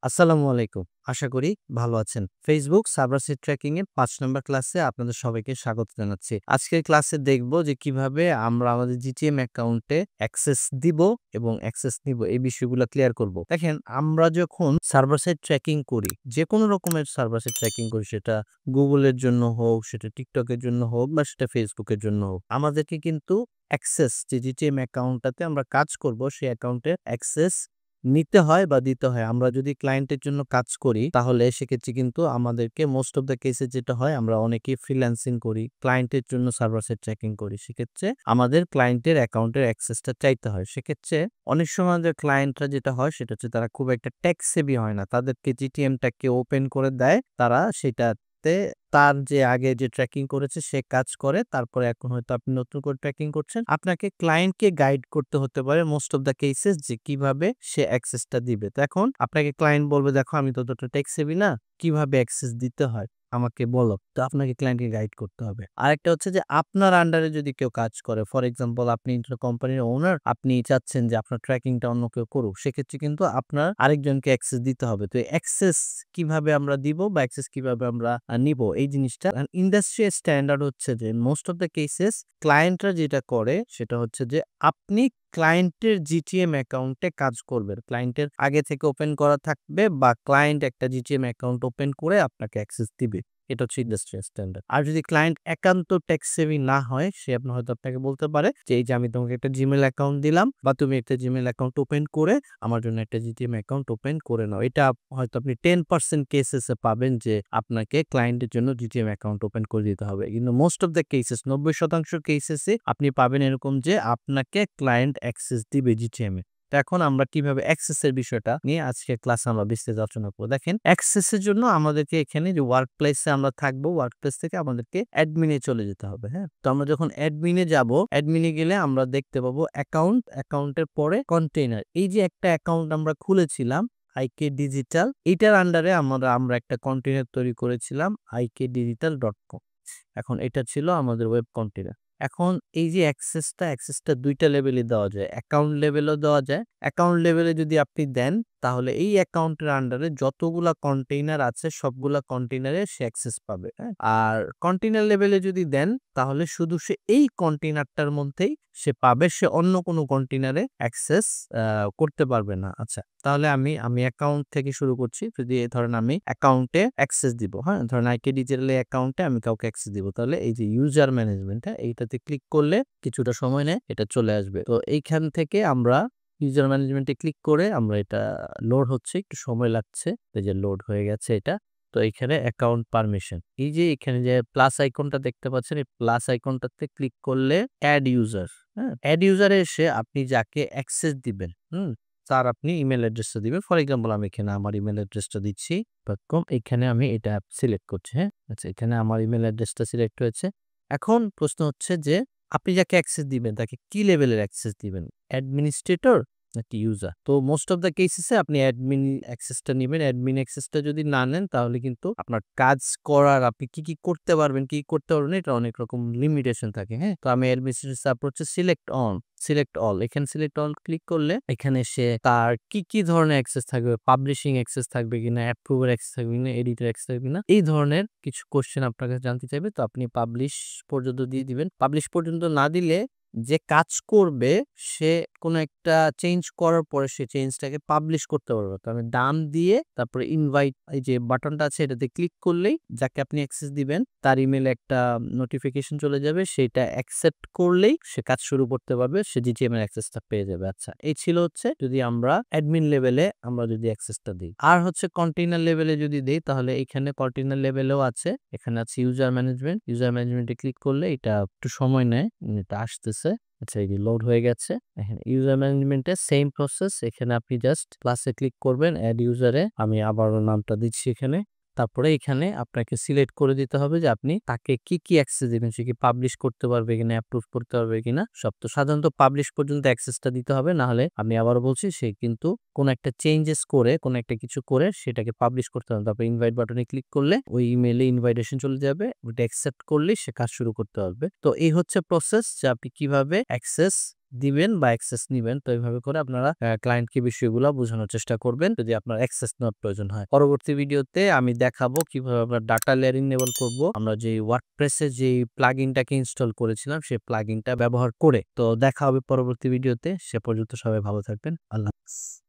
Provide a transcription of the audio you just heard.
আসসালামু আলাইকুম। আশা করি ভালো আছেন। Facebook সার্ভার সাইড ট্র্যাকিং এর ৫ নম্বর ক্লাসে আপনাদের সবাইকে স্বাগত জানাচ্ছি। আজকের ক্লাসে দেখব যে কিভাবে আমরা আমাদের GTM অ্যাকাউন্টে অ্যাক্সেস দিব এবং অ্যাক্সেস নিব এই বিষয়গুলো ক্লিয়ার করব। দেখেন আমরা যখন সার্ভার সাইড ট্র্যাকিং করি, যেকোনো রকমের সার্ভার সাইড ট্র্যাকিং করি সেটা Google এর জন্য হোক, সেটা TikTok এর জন্য হোক বা সেটা Facebook এর জন্য হোক। আমাদেরকে কিন্তু অ্যাক্সেস যে GTM অ্যাকাউন্টটাতে আমরা কাজ করব সেই অ্যাকাউন্টের অ্যাক্সেস নিতে হয় বা দিতে হয়। আমরা যদি ক্লায়েন্টের জন্য কাজ করি তাহলে সেক্ষেত্রে কিন্তু আমাদেরকে মোস্ট অফ দ্যা কেসে যেটা হয় আমরা অনেকেই ফ্রিল্যান্সিং করি, ক্লায়েন্টের জন্য সার্ভার সাইড ট্র্যাকিং করি। সেক্ষেত্রে আমাদের ক্লায়েন্টের অ্যাকাউন্টের অ্যাক্সেসটা চাইতে হয়। সেক্ষেত্রে অনেক সময় আমাদের ক্লায়েন্টরা যেটা হয় সেটা হচ্ছে তারা খুব একটা টেক সেভি হয় না। তাদেরকে জিটিএমটাকে ওপেন করে দেয়। তারা সেটাতে তার যে আগে যে ট্র্যাকিং করেছে সে কাজ করে। তারপরে এখন হয়তো আপনি নতুন করে ট্র্যাকিং করছেন। আপনাকে ক্লায়েন্টকে গাইড করতে হতে পারে মোস্ট অফ দ্যা কেসেস যে কিভাবে সে অ্যাক্সেসটা দিবে। তো এখন আপনাকে ক্লায়েন্ট বলবে, "দেখো আমি তো অতটা টেক সেভি না। কিভাবে অ্যাক্সেস দিতে হয় আমাকে বলো।" তো আপনাকে ক্লায়েন্টকে গাইড করতে হবে। আরেকটা হচ্ছে যে আপনার আন্ডারে যদি কেউ কাজ করে, ফর এক্সাম্পল আপনি কোম্পানির ওনার, আপনি চাচ্ছেন যে আপনার ট্র্যাকিংটা অন্য কেউ করুক। সেক্ষেত্রে কিন্তু আপনার আরেকজনকে অ্যাক্সেস দিতে হবে। তো অ্যাক্সেস কিভাবে আমরা দিব বা অ্যাক্সেস কিভাবে আমরা নিব এই জিনিসটা ইন্ডাস্ট্রি স্ট্যান্ডার্ড হচ্ছে যে মোস্ট অফ দ্যা কেসেস ক্লায়েন্টরা যেটা করে সেটা হচ্ছে যে আপনি ক্লায়েন্টের জিটিএম অ্যাকাউন্টে কাজ করবেন। ক্লায়েন্টের আগে থেকে ওপেন করা থাকবে বা ক্লায়েন্ট একটা জিটিএম অ্যাকাউন্ট ওপেন করে আপনাকে অ্যাক্সেস দিবে। এটা হচ্ছে ইন্ডাস্ট্রিয়াল স্ট্যান্ডার্ড। আর যদি ক্লায়েন্ট একান্ত টেক সেভি না হয়, সে হয়তো আপনাকে বলতে পারে যে, "এই যে আমি তোমাকে একটা Gmail অ্যাকাউন্ট দিলাম বা তুমি একটা Gmail অ্যাকাউন্ট ওপেন করে আমার জন্য একটা জিটিএম অ্যাকাউন্ট ওপেন করে নাও।" এটা হয়তো আপনি 10% কেসেস এ পাবেন যে আপনাকে ক্লায়েন্টের জন্য জিটিএম অ্যাকাউন্ট ওপেন করে দিতে হবে। কিন্তু মোস্ট অফ দ্যা কেসেস ৯০% কেসেসে আপনি পাবেন এরকম যে আপনাকে ক্লায়েন্ট অ্যাক্সেস দিবে জিটিএম এ। তো এখন আমরা কিভাবে অ্যাক্সেস এর বিষয়টা নিয়ে আজকের ক্লাসে আমরা বিস্তারিত আলোচনা করব। দেখেন অ্যাক্সেস এর জন্য আমাদেরকে এখানে যে ওয়ার্ক প্লেসে আমরা থাকবো, ওয়ার্ক প্লেস থেকে আমাদেরকে অ্যাডমিন এ চলে যেতে হবে, হ্যাঁ? তো আমরা যখন অ্যাডমিন এ যাব, অ্যাডমিন এ গেলে আমরা দেখতে পাবো অ্যাকাউন্ট, অ্যাকাউন্টের পরে কন্টেইনার। এই যে একটা অ্যাকাউন্ট আমরা খুলেছিলাম আইকে ডিজিটাল, এটার আন্ডারে আমরা একটা কন্টেইনার তৈরি করেছিলাম ikdigital.com। এখন এটা ছিল আমাদের ওয়েব কন্টেইনার। এখন এই যে অ্যাক্সেসটা ২ টা লেভেলে দেওয়া যায়। অ্যাকাউন্ট লেভেলেও দেওয়া যায়। অ্যাকাউন্ট লেভেলে যদি আপনি দেন তাহলে এই অ্যাকাউন্টের আন্ডারে যতগুলা কন্টেইনার আছে সবগুলা কন্টেইনারে সে অ্যাক্সেস পাবে, হ্যাঁ? আর কন্টেইনার লেভেলে যদি দেন তাহলে শুধু সে এই কন্টেইনারটার মধ্যেই সে পাবে। সে অন্য কোনো কন্টেইনারে অ্যাক্সেস করতে পারবে না। আচ্ছা, তাহলে আমি অ্যাকাউন্ট থেকে শুরু করছি। যদি ধরেন আমি অ্যাকাউন্টে অ্যাক্সেস দিব, হ্যাঁ? ধরেন আইকে ডিজিটাল অ্যাকাউন্টে আমি কাউকে অ্যাক্সেস দিব। তাহলে এই যে ইউজার ম্যানেজমেন্ট, হ্যাঁ? এইটাতে ক্লিক করলে কিছুটা সময় নেয়, এটা চলে আসবে। তো এইখান থেকে আমরা ইউজার ম্যানেজমেন্টে ক্লিক করে আমরা এটা লোড হচ্ছে, একটু সময় লাগছে। এই যে লোড হয়ে গেছে এটা। তো এখানে অ্যাকাউন্ট পারমিশন। এই যে এখানে যে প্লাস আইকনটা দেখতে পাচ্ছেন, এই প্লাস আইকনটাতে ক্লিক করলে এড ইউজার, হ্যাঁ? এড ইউজারে এসে আপনি যাকে অ্যাক্সেস দিবেন, তার আপনি ইমেইল অ্যাড্রেসটা দিবেন। ফর এক্সাম্পল আমি এখানে আমার ইমেইল অ্যাড্রেসটা দিচ্ছি। এখানে আমি এটা সিলেক্ট করছি, হ্যাঁ? আচ্ছা, এখানে আমার ইমেইল অ্যাড্রেসটা সিলেক্ট হয়েছে। এখন প্রশ্ন হচ্ছে যে আপনি যাকে অ্যাক্সেস দিবেন তাকে কি লেভেলের অ্যাক্সেস দিবেন? অ্যাডমিনিস্ট্রেটর নাকি ইউজার? তো মোস্ট অফ দ্যা কেসেসে আপনি অ্যাডমিন অ্যাক্সেসটা নিবেন। অ্যাডমিন অ্যাক্সেসটা যদি না নেন তাহলে কিন্তু আপনার কাজ করার আপনি কি করতে পারবেন, কি করতে পারবেন না এটা অনেক রকম লিমিটেশন থাকে, হ্যাঁ? তো আমি অ্যাডমিনিস্ট্রেটর তারপর হচ্ছে সিলেক্ট অল। এখানে সিলেক্ট অল ক্লিক করলে এখানে সে তার কি ধরনের অ্যাক্সেস থাকবে, পাবলিশিং অ্যাক্সেস থাকবে কিনা, অ্যাপ্রুভার অ্যাক্সেস থাকবে কিনা, এডিটর অ্যাক্সেস থাকবে কিনা, এই ধরনের কিছু কোয়েশ্চেন আপনার কাছে জানতে চাইবে। তো আপনি পাবলিশ পর্যন্ত দিয়ে দিবেন। পাবলিশ পর্যন্ত না দিলে যে কাজ করবে সে কোনো একটা চেঞ্জ করার পরে সে চেঞ্জটাকে পাবলিশ করতে পারবে। তো আমি ডান দিয়ে তারপরে ইনভাইট এই যে বাটনটা আছে এটাতে ক্লিক করলেই যাকে আপনি অ্যাক্সেস দিবেন তার ইমেইলে একটা নোটিফিকেশন চলে যাবে। সেটা অ্যাকসেপ্ট করলেই সে কাজ শুরু করতে পারবে। সে জিটিএম এর অ্যাক্সেসটা পেয়ে যাবে। আচ্ছা, এই ছিল হচ্ছে যদি আমরা অ্যাডমিন লেভেলে আমরা যদি অ্যাক্সেসটা দিই। আর হচ্ছে কন্টেইনার লেভেলে যদি দেই তাহলে এখানে কন্টেইনার লেভেলেও আছে। এখানে আছে ইউজার ম্যানেজমেন্ট। ইউজার ম্যানেজমেন্টে ক্লিক করলে এটা একটু সময় নেয়। এটা আসতেছে। আচ্ছা, এই যে লোড হয়ে গেছে। এখানে ইউজার ম্যানেজমেন্টে সেম প্রসেস। এখানে আপনি জাস্ট প্লাসে ক্লিক করবেন, এড ইউজারে। আমি আবারও নামটা দিচ্ছি এখানে। তারপরে এখানে আপনাকে সিলেক্ট করে দিতে হবে যে আপনি তাকে কি অ্যাক্সেস দিবেন। সে কি পাবলিশ করতে পারবে কিনা, অ্যাপ্রুভ করতে পারবে কিনা সব। তো সাধারণত পাবলিশ পর্যন্ত অ্যাক্সেসটা দিতে হবে। না হলে আমি আবারও বলছি সে কিন্তু কোনো একটা চেঞ্জেস করে, কোনো একটা কিছু করে সেটাকে পাবলিশ করতে হবে। তারপর ইনভাইট বাটনে ক্লিক করলে ওই ইমেইলে ইনভাইটেশন চলে যাবে। ওটা অ্যাকসেপ্ট করলেই সে কাজ শুরু করতে পারবে। তো এই হচ্ছে প্রসেস যে আপনি কিভাবে অ্যাক্সেস দিবেন বা অ্যাক্সেস নিবেন। তো এইভাবে করে আপনারা ক্লায়েন্টকে বিষয়গুলো বোঝানোর চেষ্টা করবেন যদি আপনার অ্যাক্সেস নেওয়ার প্রয়োজন হয়। পরবর্তী ভিডিওতে আমি দেখাবো কিভাবে আমরা ডাটা লেয়ার ইনেবল করব। আমরা যে WordPress এর যে প্লাগইনটাকে ইনস্টল করেছিলাম সেই প্লাগইনটা ব্যবহার করে। তো দেখা হবে পরবর্তী ভিডিওতে। সে পর্যন্ত সবাই ভালো থাকবেন। আল্লাহ হাফেজ।